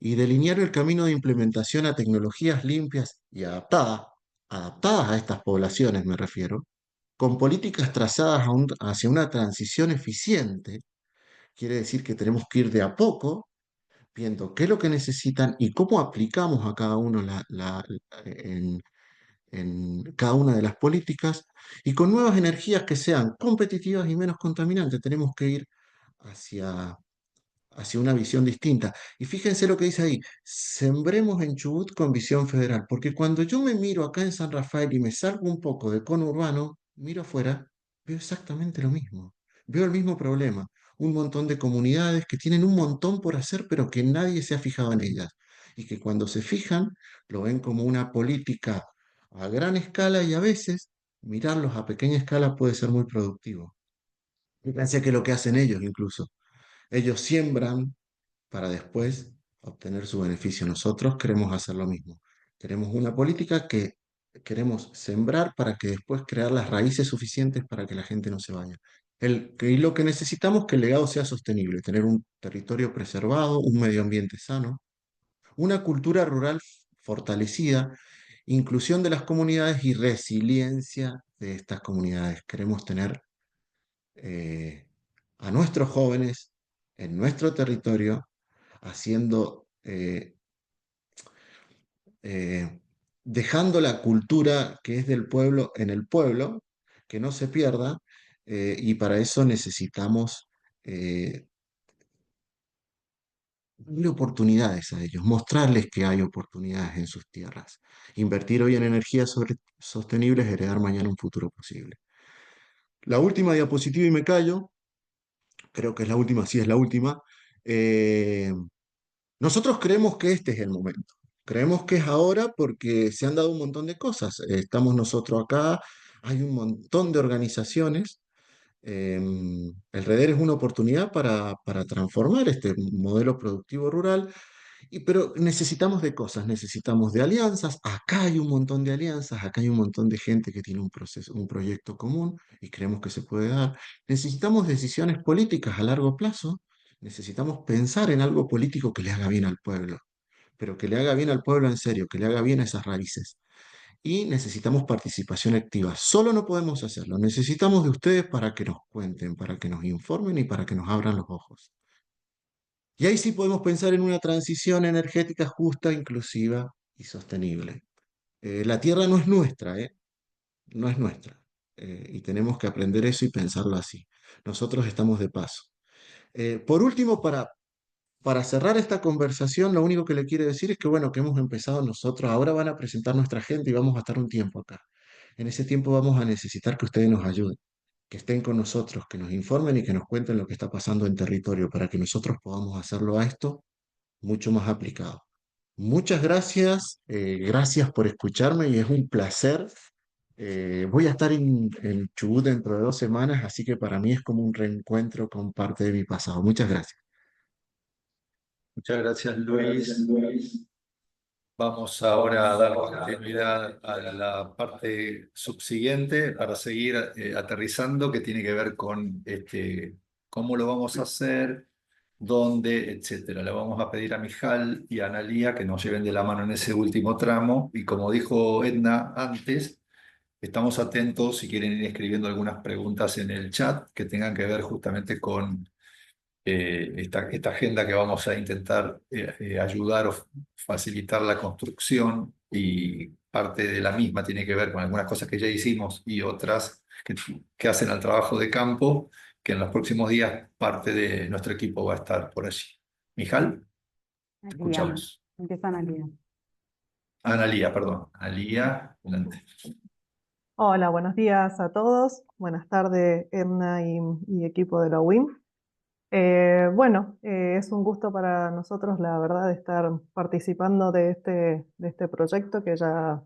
y delinear el camino de implementación a tecnologías limpias y adaptadas a estas poblaciones, me refiero, con políticas trazadas hacia una transición eficiente. Quiere decir que tenemos que ir de a poco viendo qué es lo que necesitan y cómo aplicamos a cada uno en cada una de las políticas y con nuevas energías que sean competitivas y menos contaminantes. Tenemos que ir hacia, hacia una visión distinta. Y fíjense lo que dice ahí, sembremos en Chubut con visión federal, porque cuando yo me miro acá en San Rafael y me salgo un poco de cono urbano, miro afuera, veo exactamente lo mismo, veo el mismo problema. Un montón de comunidades que tienen un montón por hacer, pero que nadie se ha fijado en ellas. Y que cuando se fijan, lo ven como una política a gran escala y a veces mirarlos a pequeña escala puede ser muy productivo. Fíjense que lo que hacen ellos incluso. Ellos siembran para después obtener su beneficio. Nosotros queremos hacer lo mismo. Queremos una política que queremos sembrar para que después crear las raíces suficientes para que la gente no se vaya. Y lo que necesitamos es que el legado sea sostenible, tener un territorio preservado, un medio ambiente sano, una cultura rural fortalecida, inclusión de las comunidades y resiliencia de estas comunidades. Queremos tener eh, a nuestros jóvenes en nuestro territorio haciendo, eh, dejando la cultura que es del pueblo en el pueblo, que no se pierda, y para eso necesitamos darle oportunidades a ellos, mostrarles que hay oportunidades en sus tierras. Invertir hoy en energías sostenibles, heredar mañana un futuro posible. La última diapositiva y me callo, creo que es la última, sí es la última. Eh, Nosotros creemos que este es el momento. Creemos que es ahora porque se han dado un montón de cosas. Estamos nosotros acá, hay un montón de organizaciones. El REDER es una oportunidad para transformar este modelo productivo rural, pero necesitamos de cosas, necesitamos de alianzas. Acá hay un montón de alianzas, acá hay un montón de gente que tiene un proceso, un proyecto común y creemos que se puede dar. Necesitamos decisiones políticas a largo plazo. Necesitamos pensar en algo político que le haga bien al pueblo, pero que le haga bien al pueblo en serio, que le haga bien a esas raíces. Y necesitamos participación activa. Solo no podemos hacerlo. Necesitamos de ustedes para que nos cuenten, para que nos informen y para que nos abran los ojos. Y ahí sí podemos pensar en una transición energética justa, inclusiva y sostenible. La tierra no es nuestra, ¿eh? No es nuestra. Y tenemos que aprender eso y pensarlo así. Nosotros estamos de paso. Por último, para cerrar esta conversación, lo único que le quiero decir es que, bueno, que hemos empezado nosotros. Ahora van a presentar nuestra gente y vamos a estar un tiempo acá. En ese tiempo vamos a necesitar que ustedes nos ayuden, que estén con nosotros, que nos informen y que nos cuenten lo que está pasando en territorio para que nosotros podamos hacerlo a esto mucho más aplicado. Muchas gracias, gracias por escucharme y es un placer. Voy a estar en Chubut dentro de 2 semanas, así que para mí es como un reencuentro con parte de mi pasado. Muchas gracias. Muchas gracias, Luis. Vamos ahora a dar continuidad a la parte subsiguiente para seguir aterrizando, que tiene que ver con cómo lo vamos a hacer, dónde, etcétera. Le vamos a pedir a Mijal y a Analía que nos lleven de la mano en ese último tramo. Y como dijo Edna antes, estamos atentos si quieren ir escribiendo algunas preguntas en el chat que tengan que ver justamente con esta agenda que vamos a intentar ayudar o facilitar la construcción, y parte de la misma tiene que ver con algunas cosas que ya hicimos y otras que hacen al trabajo de campo, que en los próximos días parte de nuestro equipo va a estar por allí. Mijal, te Analía, escuchamos. empieza Analía. Analía, perdón. Analía, adelante. Hola, buenos días a todos. Buenas tardes, Edna y equipo de la UIM. Es un gusto para nosotros, la verdad, de estar participando de este proyecto que ya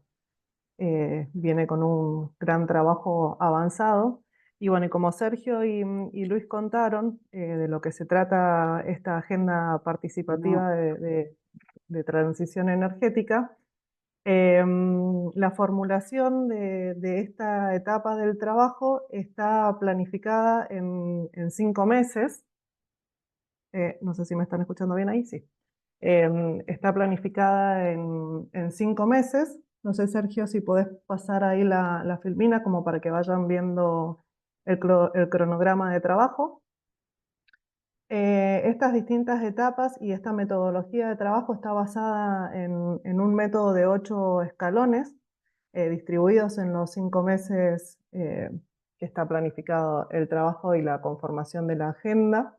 viene con un gran trabajo avanzado. Y bueno, y como Sergio y Luis contaron de lo que se trata esta agenda participativa de transición energética. La formulación de esta etapa del trabajo está planificada en 5 meses. No sé si me están escuchando bien ahí, sí. Está planificada en 5 meses. No sé, Sergio, si podés pasar ahí la filmina como para que vayan viendo el cronograma de trabajo. Estas distintas etapas y esta metodología de trabajo está basada en un método de 8 escalones, distribuidos en los 5 meses que está planificado el trabajo y la conformación de la agenda.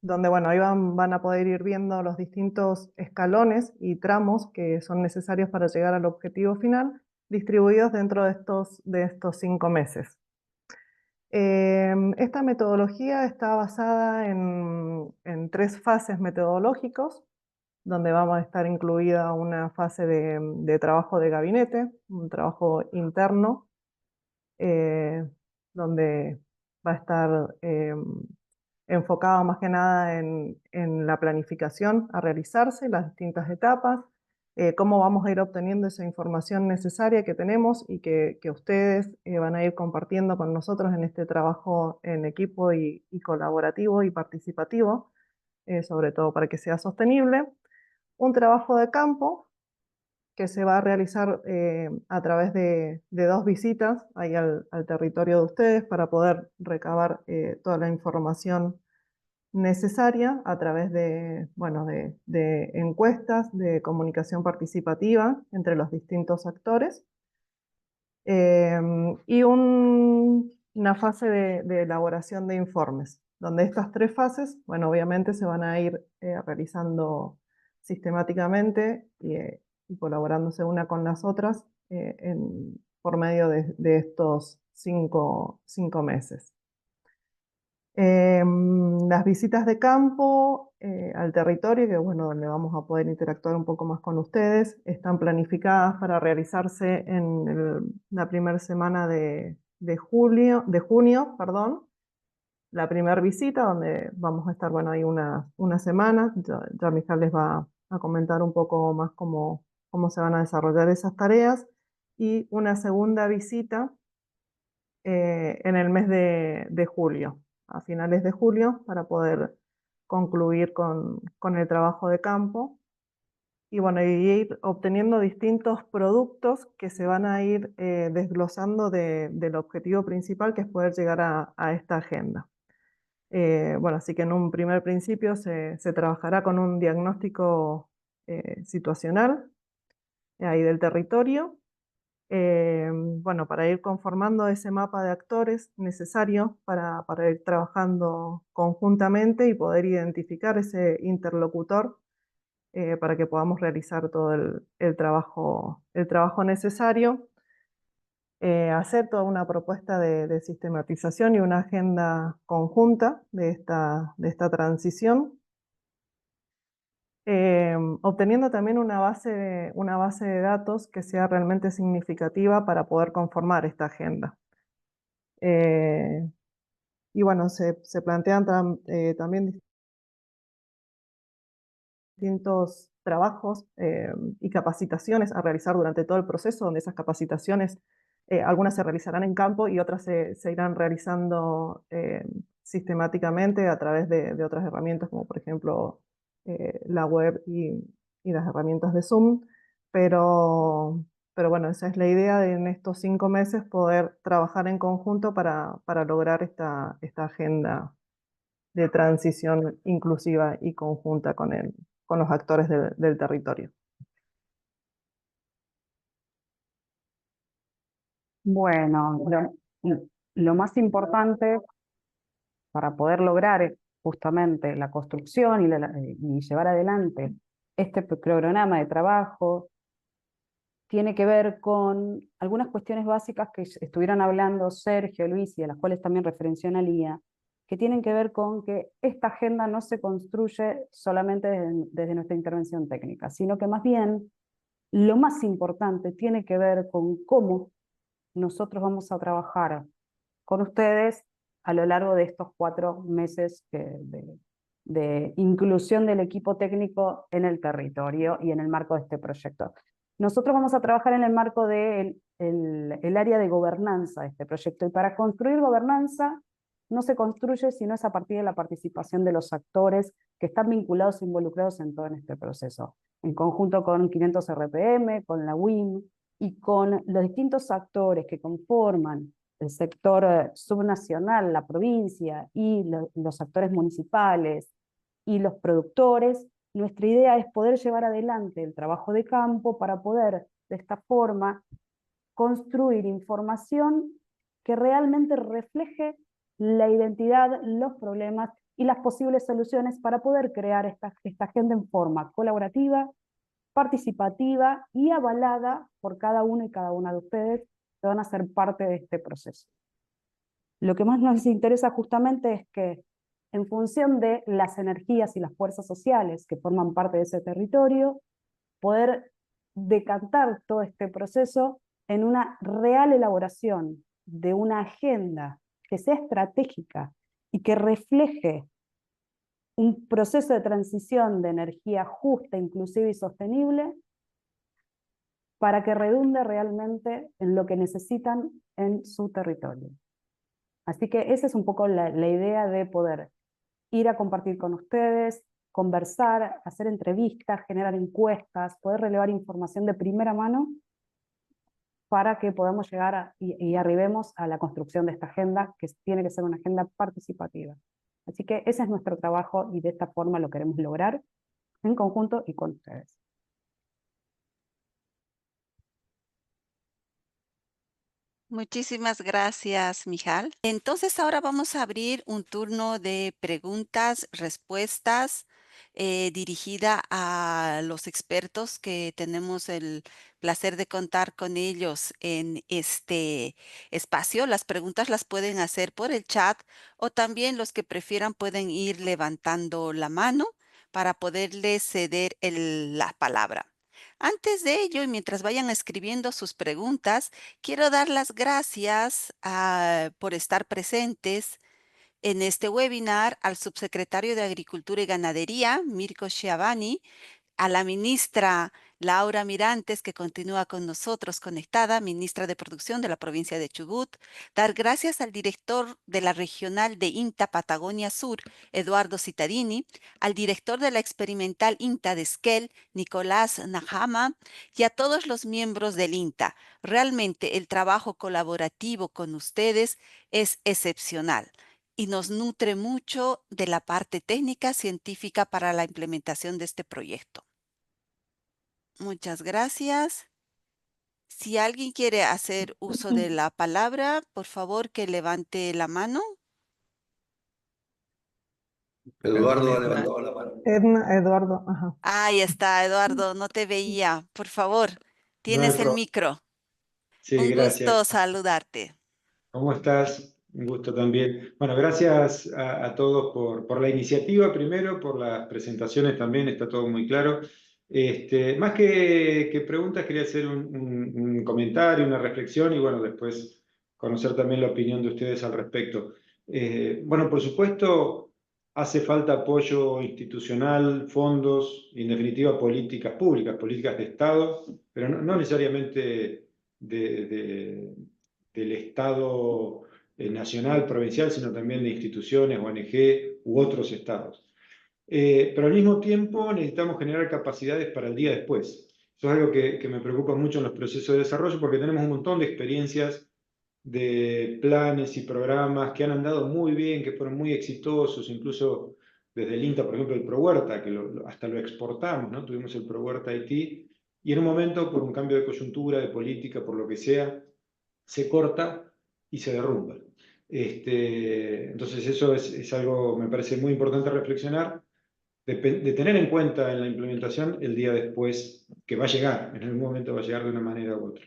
Donde, bueno, ahí van a poder ir viendo los distintos escalones y tramos que son necesarios para llegar al objetivo final, distribuidos dentro de estos 5 meses. Esta metodología está basada en 3 fases metodológicos, donde vamos a estar incluida una fase de trabajo de gabinete, un trabajo interno, donde va a estar enfocado más que nada en la planificación a realizarse, las distintas etapas, cómo vamos a ir obteniendo esa información necesaria que tenemos y que ustedes van a ir compartiendo con nosotros en este trabajo en equipo y colaborativo y participativo, sobre todo para que sea sostenible. Un trabajo de campo que se va a realizar a través de 2 visitas ahí al territorio de ustedes para poder recabar toda la información necesaria a través de, bueno, de encuestas, de comunicación participativa entre los distintos actores, y una fase de elaboración de informes, donde estas 3 fases, bueno, obviamente se van a ir realizando sistemáticamente y colaborándose una con las otras por medio de estos 5 meses. Las visitas de campo al territorio, que bueno, donde vamos a poder interactuar un poco más con ustedes, están planificadas para realizarse en la primera semana de junio, perdón. La primera visita, donde vamos a estar, bueno, ahí una semana. Ya Mijael les va a comentar un poco más cómo se van a desarrollar esas tareas. Y una segunda visita en el mes de julio, a finales de julio, para poder concluir con el trabajo de campo. Y bueno, y ir obteniendo distintos productos que se van a ir desglosando del objetivo principal, que es poder llegar a esta agenda. Bueno, así que en un primer principio se trabajará con un diagnóstico situacional ahí del territorio, bueno, para ir conformando ese mapa de actores necesario para ir trabajando conjuntamente y poder identificar ese interlocutor para que podamos realizar todo el trabajo necesario, hacer toda una propuesta de sistematización y una agenda conjunta de esta transición, obteniendo también una base de datos que sea realmente significativa para poder conformar esta agenda. Y bueno, se plantean también distintos trabajos y capacitaciones a realizar durante todo el proceso, donde esas capacitaciones, algunas se realizarán en campo y otras se irán realizando sistemáticamente a través de otras herramientas, como por ejemplo la web y las herramientas de Zoom. Pero bueno, esa es la idea de en estos 5 meses poder trabajar en conjunto para lograr esta agenda de transición inclusiva y conjunta con los actores del territorio. Bueno, lo más importante para poder lograr justamente la construcción y llevar adelante este cronograma de trabajo tiene que ver con algunas cuestiones básicas que estuvieron hablando Sergio, Luis, y a las cuales también referenció Analía, que tienen que ver con que esta agenda no se construye solamente desde nuestra intervención técnica, sino que más bien lo más importante tiene que ver con cómo nosotros vamos a trabajar con ustedes a lo largo de estos 4 meses de inclusión del equipo técnico en el territorio y en el marco de este proyecto. Nosotros vamos a trabajar en el marco del el área de gobernanza de este proyecto, y para construir gobernanza no se construye si no es a partir de la participación de los actores que están vinculados e involucrados en todo este proceso, en conjunto con 500 RPM, con la WIM y con los distintos actores que conforman el sector subnacional, la provincia y los actores municipales y los productores. Nuestra idea es poder llevar adelante el trabajo de campo para poder, de esta forma, construir información que realmente refleje la identidad, los problemas y las posibles soluciones para poder crear esta agenda en forma colaborativa, participativa y avalada por cada uno y cada una de ustedes que van a ser parte de este proceso. Lo que más nos interesa justamente es que, en función de las energías y las fuerzas sociales que forman parte de ese territorio, poder decantar todo este proceso en una real elaboración de una agenda que sea estratégica y que refleje un proceso de transición de energía justa, inclusiva y sostenible para que redunde realmente en lo que necesitan en su territorio. Así que esa es un poco la idea de poder ir a compartir con ustedes, conversar, hacer entrevistas, generar encuestas, poder relevar información de primera mano para que podamos llegar y arribemos a la construcción de esta agenda, que tiene que ser una agenda participativa. Así que ese es nuestro trabajo y de esta forma lo queremos lograr en conjunto y con ustedes. Muchísimas gracias, Mijal. Entonces ahora vamos a abrir un turno de preguntas, respuestas dirigida a los expertos que tenemos el placer de contar con ellos en este espacio. Las preguntas las pueden hacer por el chat o también los que prefieran pueden ir levantando la mano para poderles ceder la palabra. Antes de ello, y mientras vayan escribiendo sus preguntas, quiero dar las gracias por estar presentes en este webinar al subsecretario de Agricultura y Ganadería, Mirko Schiavani, a la ministra Laura Mirantes, que continúa con nosotros conectada, ministra de Producción de la provincia de Chubut. Dar gracias al director de la regional de INTA Patagonia Sur, Eduardo Cittadini, al director de la experimental INTA de Esquel, Nicolás Najama, y a todos los miembros del INTA. Realmente el trabajo colaborativo con ustedes es excepcional y nos nutre mucho de la parte técnica científica para la implementación de este proyecto. Muchas gracias. Si alguien quiere hacer uso de la palabra, por favor que levante la mano. Eduardo ha levantado la mano. Eduardo, ajá. Ahí está, Eduardo, no te veía. Por favor, No hay tienes el problema. micro. Sí, Un gracias. gusto saludarte. ¿Cómo estás? Un gusto también. Bueno, gracias a todos por la iniciativa primero, por las presentaciones también, está todo muy claro. Más que preguntas, quería hacer un comentario, una reflexión y bueno, después conocer también la opinión de ustedes al respecto. Bueno, por supuesto, hace falta apoyo institucional, fondos y en definitiva políticas públicas, políticas de Estado, pero no necesariamente del Estado nacional, provincial, sino también de instituciones, ONG u otros estados. Pero al mismo tiempo necesitamos generar capacidades para el día después. Eso es algo que me preocupa mucho en los procesos de desarrollo porque tenemos un montón de experiencias de planes y programas que han andado muy bien, que fueron muy exitosos, incluso desde el INTA, por ejemplo, el ProHuerta, que hasta lo exportamos, ¿no? Tuvimos el ProHuerta Haití, y en un momento, por un cambio de coyuntura, de política, por lo que sea, se corta y se derrumba. Entonces eso es algo, me parece muy importante reflexionar, de tener en cuenta en la implementación el día después, que va a llegar, en algún momento va a llegar de una manera u otra.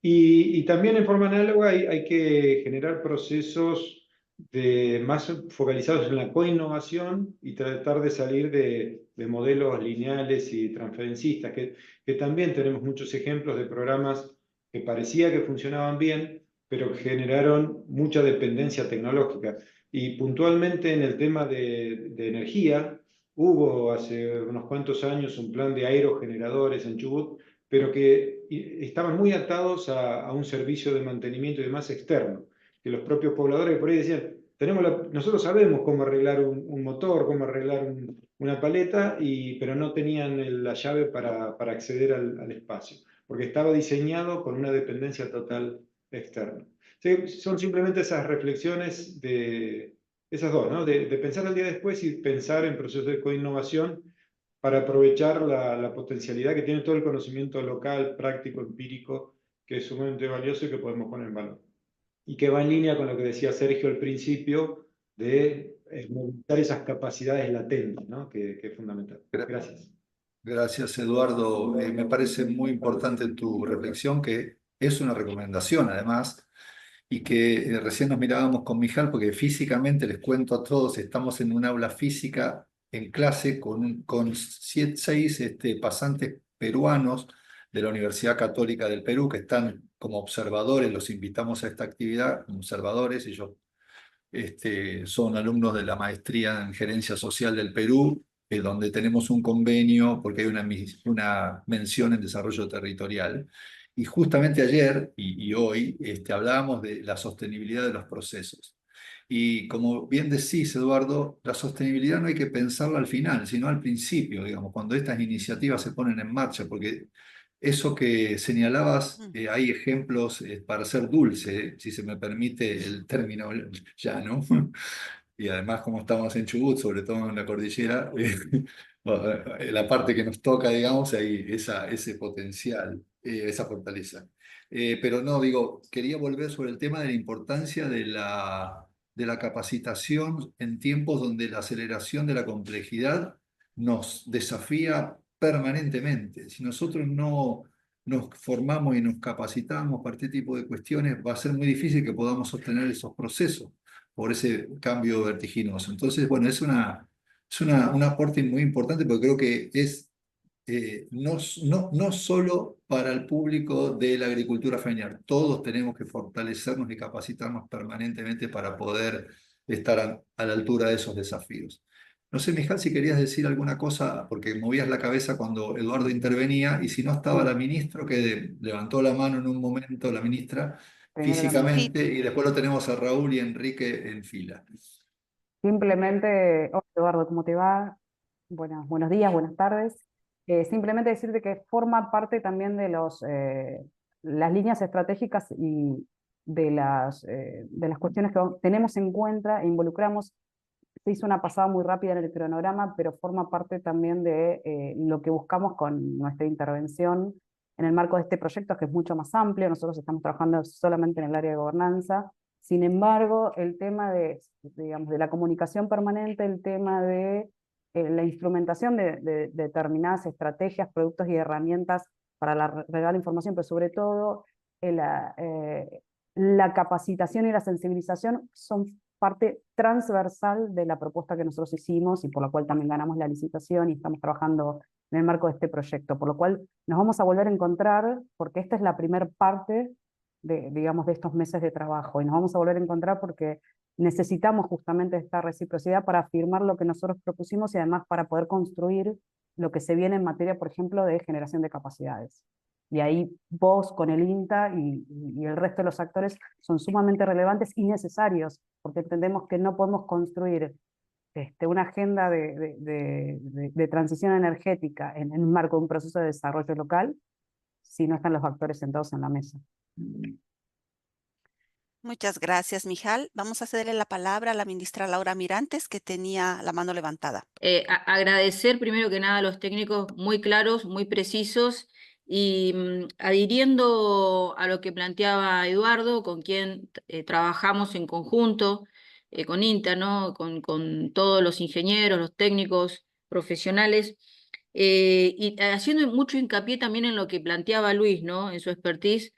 Y también en forma análoga hay que generar procesos más focalizados en la coinnovación y tratar de salir de modelos lineales y transferencistas, que también tenemos muchos ejemplos de programas que parecía que funcionaban bien, pero que generaron mucha dependencia tecnológica. Y puntualmente en el tema de energía, hubo hace unos cuantos años un plan de aerogeneradores en Chubut, pero que estaban muy atados a un servicio de mantenimiento y demás externo, que los propios pobladores por ahí decían, nosotros sabemos cómo arreglar un motor, cómo arreglar una paleta, pero no tenían la llave para acceder al espacio, porque estaba diseñado con una dependencia total externa. Sí, son simplemente esas reflexiones esas dos, ¿no? De pensar al día después y pensar en procesos de coinnovación para aprovechar la potencialidad que tiene todo el conocimiento local, práctico, empírico, que es sumamente valioso y que podemos poner en valor. Y que va en línea con lo que decía Sergio al principio, de movilizar esas capacidades latentes, ¿no? Que es fundamental. Gracias. Gracias, Eduardo. Me parece muy importante tu reflexión, que es una recomendación además, y que recién nos mirábamos con Mijal, porque físicamente, les cuento a todos, estamos en un aula física en clase con 6 pasantes peruanos de la Universidad Católica del Perú, que están como observadores. Los invitamos a esta actividad como observadores. Ellos son alumnos de la maestría en Gerencia Social del Perú, donde tenemos un convenio porque hay una mención en desarrollo territorial. Y justamente ayer y hoy hablábamos de la sostenibilidad de los procesos. Y como bien decís, Eduardo, la sostenibilidad no hay que pensarla al final, sino al principio, digamos, cuando estas iniciativas se ponen en marcha, porque eso que señalabas, hay ejemplos para ser dulce, si se me permite el término llano, y además como estamos en Chubut, sobre todo en la cordillera, la parte que nos toca, digamos, hay ese potencial, esa fortaleza. Pero no, digo, quería volver sobre el tema de la importancia de la capacitación en tiempos donde la aceleración de la complejidad nos desafía permanentemente. Si nosotros no nos formamos y nos capacitamos para este tipo de cuestiones, va a ser muy difícil que podamos sostener esos procesos por ese cambio vertiginoso. Entonces, bueno, un aporte muy importante, porque creo que es no solo para el público de la agricultura familiar. Todos tenemos que fortalecernos y capacitarnos permanentemente para poder estar a la altura de esos desafíos. No sé, Mijal, si querías decir alguna cosa, porque movías la cabeza cuando Eduardo intervenía, y si no estaba la ministra, que levantó la mano en un momento, la ministra, Primero la ministra. físicamente, y después lo tenemos a Raúl y Enrique en fila. Simplemente, hola Eduardo, ¿cómo te va? Buenos días, buenas tardes. Simplemente decirte que forma parte también de las líneas estratégicas y de las cuestiones que tenemos en cuenta e involucramos. Se hizo una pasada muy rápida en el cronograma, pero forma parte también de lo que buscamos con nuestra intervención en el marco de este proyecto, que es mucho más amplio. Nosotros estamos trabajando solamente en el área de gobernanza. Sin embargo, el tema digamos, de la comunicación permanente, el tema de la instrumentación de determinadas estrategias, productos y herramientas para regar información, pero sobre todo la capacitación y la sensibilización son parte transversal de la propuesta que nosotros hicimos y por la cual también ganamos la licitación y estamos trabajando en el marco de este proyecto, por lo cual nos vamos a volver a encontrar, porque esta es la primera parte digamos, de estos meses de trabajo, y nos vamos a volver a encontrar porque necesitamos justamente esta reciprocidad para afirmar lo que nosotros propusimos y además para poder construir lo que se viene en materia, por ejemplo, de generación de capacidades. Y ahí vos con el INTA y el resto de los actores son sumamente relevantes y necesarios, porque entendemos que no podemos construir una agenda de transición energética en un marco de un proceso de desarrollo local si no están los actores sentados en la mesa. Muchas gracias, Mijal. Vamos a cederle la palabra a la ministra Laura Mirantes, que tenía la mano levantada. Agradecer primero que nada a los técnicos muy claros, muy precisos, y adhiriendo a lo que planteaba Eduardo, con quien trabajamos en conjunto, con INTA, ¿no? Con todos los ingenieros, los técnicos profesionales, y haciendo mucho hincapié también en lo que planteaba Luis, ¿no? En su expertise.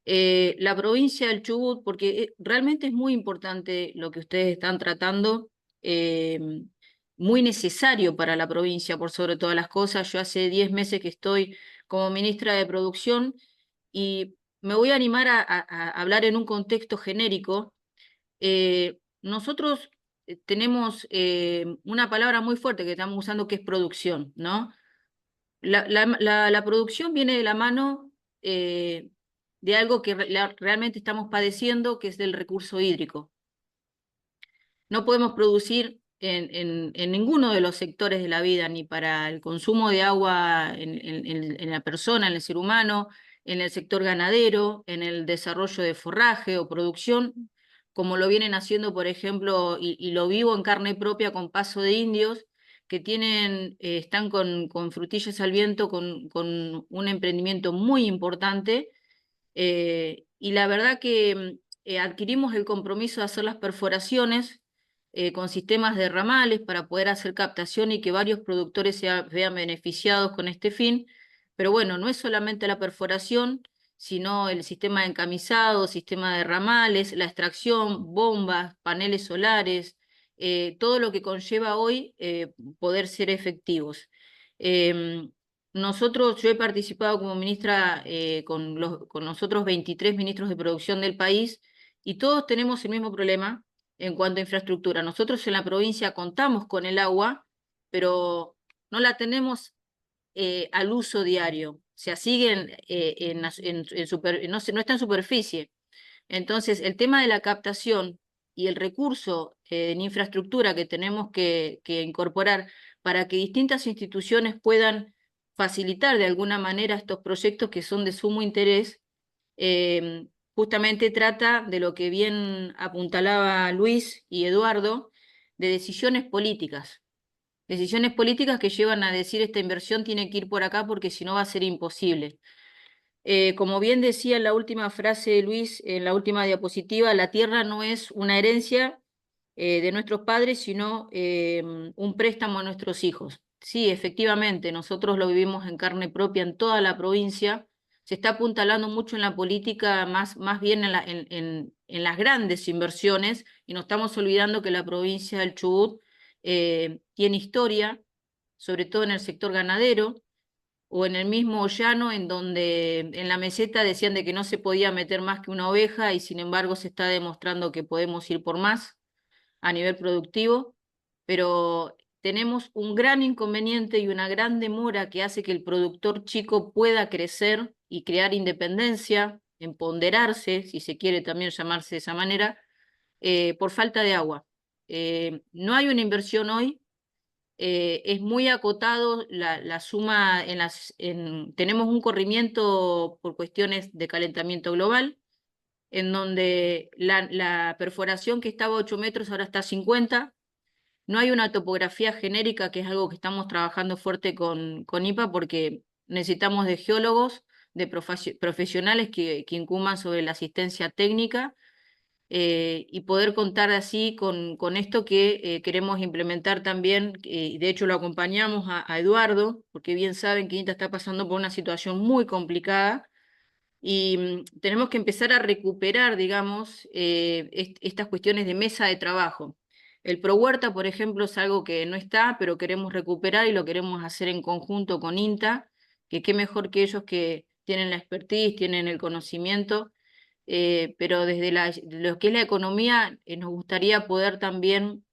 La provincia del Chubut, porque realmente es muy importante lo que ustedes están tratando, muy necesario para la provincia por sobre todas las cosas. Yo hace 10 meses que estoy como ministra de Producción y me voy a animar a hablar en un contexto genérico. Nosotros tenemos una palabra muy fuerte que estamos usando, que es producción, ¿no? La producción viene de la mano de algo que realmente estamos padeciendo, que es del recurso hídrico. no podemos producir en ninguno de los sectores de la vida, ni para el consumo de agua en la persona, en el ser humano, en el sector ganadero, en el desarrollo de forraje o producción, como lo vienen haciendo, por ejemplo, y lo vivo en carne propia con Paso de Indios, que están con Frutillas al Viento, con un emprendimiento muy importante, y la verdad que adquirimos el compromiso de hacer las perforaciones con sistemas de ramales para poder hacer captación y que varios productores vean beneficiados con este fin. Pero bueno, no es solamente la perforación, sino el sistema de encamisado, sistema de ramales, la extracción, bombas, paneles solares, todo lo que conlleva hoy poder ser efectivos. Em, yo he participado como ministra con los otros 23 ministros de producción del país y todos tenemos el mismo problema en cuanto a infraestructura. Nosotros en la provincia contamos con el agua, pero no la tenemos al uso diario. O sea, siguen no está en superficie. Entonces, el tema de la captación y el recurso en infraestructura que tenemos que incorporar para que distintas instituciones puedan facilitar de alguna manera estos proyectos que son de sumo interés, justamente trata de lo que bien apuntalaba Luis y Eduardo, de decisiones políticas. Decisiones políticas que llevan a decir esta inversión tiene que ir por acá porque si no va a ser imposible. Como bien decía en la última frase de Luis, en la última diapositiva, la tierra no es una herencia de nuestros padres, sino un préstamo a nuestros hijos. Sí, efectivamente, nosotros lo vivimos en carne propia en toda la provincia. Se está apuntalando mucho en la política, más bien en las grandes inversiones, y nos estamos olvidando que la provincia del Chubut tiene historia, sobre todo en el sector ganadero, o en el mismo llano en donde en la meseta decían de que no se podía meter más que una oveja y sin embargo se está demostrando que podemos ir por más a nivel productivo, pero tenemos un gran inconveniente y una gran demora que hace que el productor chico pueda crecer y crear independencia, empoderarse, si se quiere también llamarse de esa manera, por falta de agua. No hay una inversión hoy, es muy acotado la suma, tenemos un corrimiento por cuestiones de calentamiento global, en donde la perforación que estaba a 8 metros ahora está a 50. No hay una topografía genérica, que es algo que estamos trabajando fuerte con IPA, porque necesitamos de geólogos, de profesionales que incumban sobre la asistencia técnica, y poder contar así con esto que queremos implementar también, y de hecho lo acompañamos a Eduardo, porque bien saben que INTA está pasando por una situación muy complicada, y tenemos que empezar a recuperar, digamos, estas cuestiones de mesa de trabajo. El ProHuerta, por ejemplo, es algo que no está, pero queremos recuperar y lo queremos hacer en conjunto con INTA, que qué mejor que ellos que tienen la expertise, tienen el conocimiento, pero desde lo que es la economía, nos gustaría poder también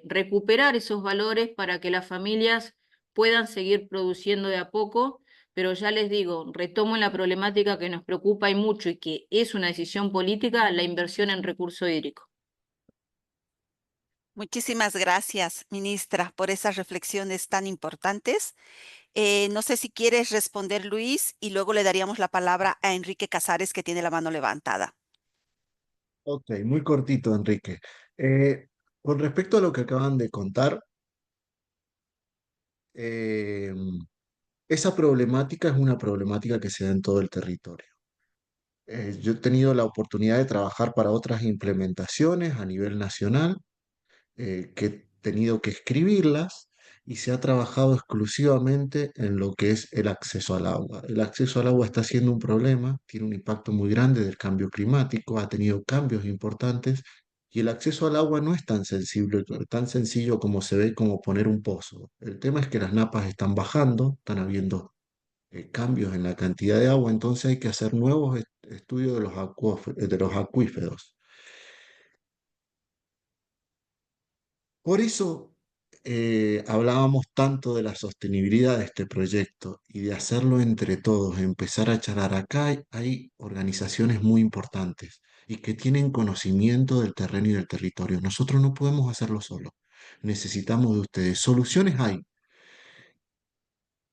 recuperar esos valores para que las familias puedan seguir produciendo de a poco, pero ya les digo, retomo en la problemática que nos preocupa y mucho y que es una decisión política, la inversión en recurso hídrico. Muchísimas gracias, ministra, por esas reflexiones tan importantes. No sé si quieres responder, Luis, y luego le daríamos la palabra a Enrique Casares, que tiene la mano levantada. Ok, muy cortito, Enrique. Eh, con respecto a lo que acaban de contar, eh, esa problemática es una problemática que se da en todo el territorio. Yo he tenido la oportunidad de trabajar para otras implementaciones a nivel nacional, que he tenido que escribirlas y se ha trabajado exclusivamente en lo que es el acceso al agua. El acceso al agua está siendo un problema, tiene un impacto muy grande del cambio climático, ha tenido cambios importantes y el acceso al agua no es tan sensible, tan sencillo como se ve como poner un pozo. El tema es que las napas están bajando, están habiendo cambios en la cantidad de agua, entonces hay que hacer nuevos estudios de de los acuíferos. Por eso hablábamos tanto de la sostenibilidad de este proyecto y de hacerlo entre todos, empezar a charlar. Acá hay organizaciones muy importantes y que tienen conocimiento del terreno y del territorio. Nosotros no podemos hacerlo solos. Necesitamos de ustedes. Soluciones hay.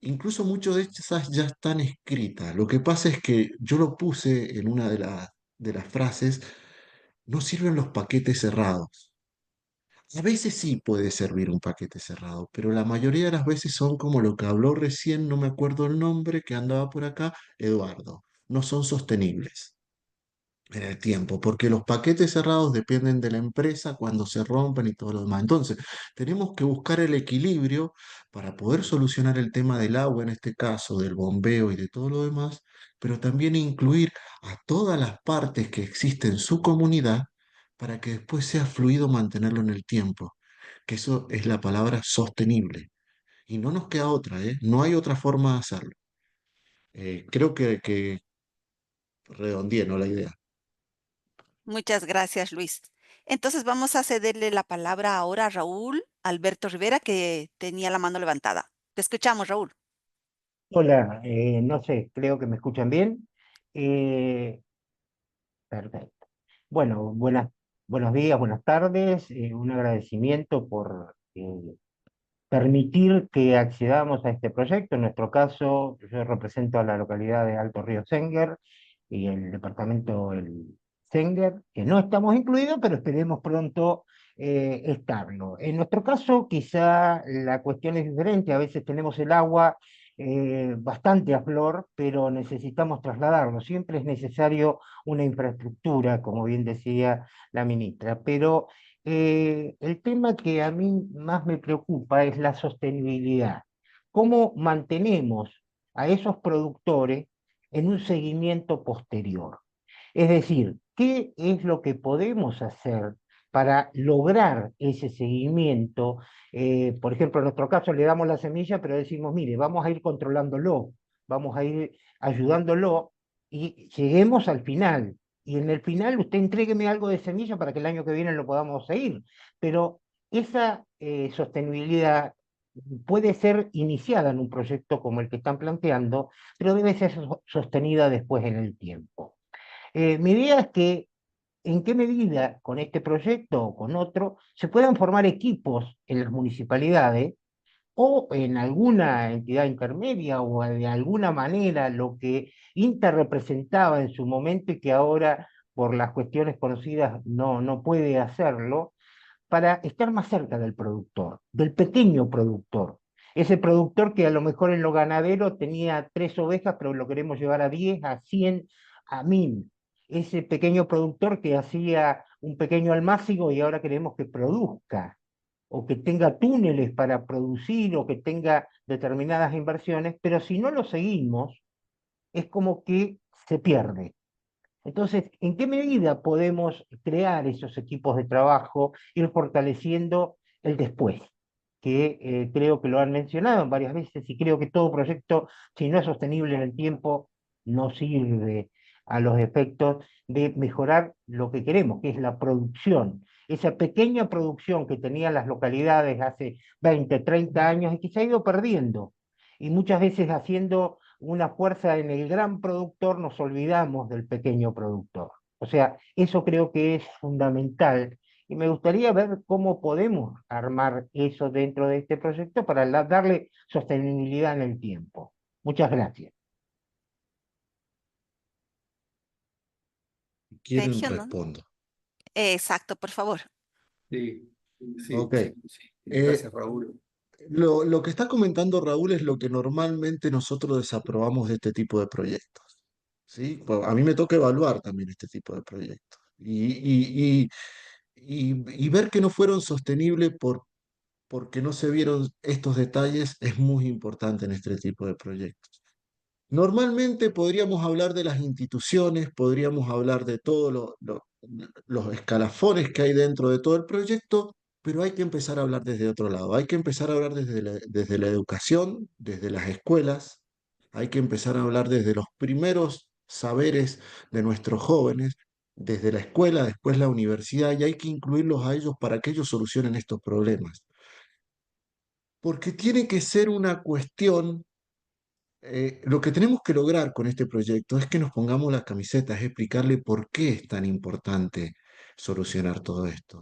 Incluso muchas de esas ya están escritas. Lo que pasa es que yo lo puse en una de las frases, no sirven los paquetes cerrados. A veces sí puede servir un paquete cerrado, pero la mayoría de las veces son como lo que habló recién, no me acuerdo el nombre, que andaba por acá, Eduardo. No son sostenibles en el tiempo, porque los paquetes cerrados dependen de la empresa cuando se rompen y todo lo demás. Entonces, tenemos que buscar el equilibrio para poder solucionar el tema del agua, en este caso, del bombeo y de todo lo demás, pero también incluir a todas las partes que existen en su comunidad para que después sea fluido mantenerlo en el tiempo, que eso es la palabra sostenible. Y no nos queda otra, ¿eh? No hay otra forma de hacerlo. Creo que redondeé, ¿no? La idea. Muchas gracias, Luis. Entonces vamos a cederle la palabra ahora a Raúl Alberto Rivera, que tenía la mano levantada. Te escuchamos, Raúl. Hola, no sé, creo que me escuchan bien. Eh, Perfecto. Bueno, buenos días, buenas tardes. Un agradecimiento por permitir que accedamos a este proyecto. En nuestro caso, yo represento a la localidad de Alto Río Sénger y el departamento el Sénger, que no estamos incluidos, pero esperemos pronto estarlo. En nuestro caso, quizá la cuestión es diferente. A veces tenemos el agua bastante a flor, pero necesitamos trasladarlo. Siempre es necesario una infraestructura, como bien decía la ministra, pero el tema que a mí más me preocupa es la sostenibilidad. ¿Cómo mantenemos a esos productores en un seguimiento posterior? Es decir, ¿qué es lo que podemos hacer para lograr ese seguimiento? Por ejemplo, en nuestro caso le damos la semilla, pero decimos, mire, vamos a ir controlándolo, vamos a ir ayudándolo y lleguemos al final. Y en el final usted entrégueme algo de semilla para que el año que viene lo podamos seguir. Pero esa sostenibilidad puede ser iniciada en un proyecto como el que están planteando, pero debe ser sostenida después en el tiempo. Mi idea es que en qué medida con este proyecto o con otro se puedan formar equipos en las municipalidades o en alguna entidad intermedia o de alguna manera lo que Inter representaba en su momento y que ahora por las cuestiones conocidas no puede hacerlo, para estar más cerca del productor, del pequeño productor. Ese productor que a lo mejor en lo ganadero tenía 3 ovejas, pero lo queremos llevar a 10, a 100, a 1000. Ese pequeño productor que hacía un pequeño almácigo y ahora queremos que produzca, o que tenga túneles para producir, o que tenga determinadas inversiones, pero si no lo seguimos, es como que se pierde. Entonces, ¿en qué medida podemos crear esos equipos de trabajo, ir fortaleciendo el después? Que creo que lo han mencionado varias veces y creo que todo proyecto, si no es sostenible en el tiempo, no sirve a los efectos de mejorar lo que queremos, que es la producción. Esa pequeña producción que tenían las localidades hace 20, 30 años y que se ha ido perdiendo. Y muchas veces haciendo una fuerza en el gran productor, nos olvidamos del pequeño productor. O sea, eso creo que es fundamental y me gustaría ver cómo podemos armar eso dentro de este proyecto para darle sostenibilidad en el tiempo. Muchas gracias. Si quieren, Sergio, ¿no? respondo. Exacto, por favor. Sí, sí, Ok. sí. Gracias, Raúl. Lo que está comentando Raúl es lo que normalmente nosotros desaprobamos de este tipo de proyectos. ¿Sí? Pues a mí me toca evaluar también este tipo de proyectos y ver que no fueron sostenibles porque no se vieron estos detalles es muy importante en este tipo de proyectos. Normalmente podríamos hablar de las instituciones, podríamos hablar de todos los escalafones que hay dentro de todo el proyecto, pero hay que empezar a hablar desde otro lado. Hay que empezar a hablar desde la educación, desde las escuelas, hay que empezar a hablar desde los primeros saberes de nuestros jóvenes, desde la escuela, después la universidad, y hay que incluirlos a ellos para que ellos solucionen estos problemas. porque tiene que ser una cuestión, lo que tenemos que lograr con este proyecto es que nos pongamos las camisetas, es explicarle por qué es tan importante solucionar todo esto.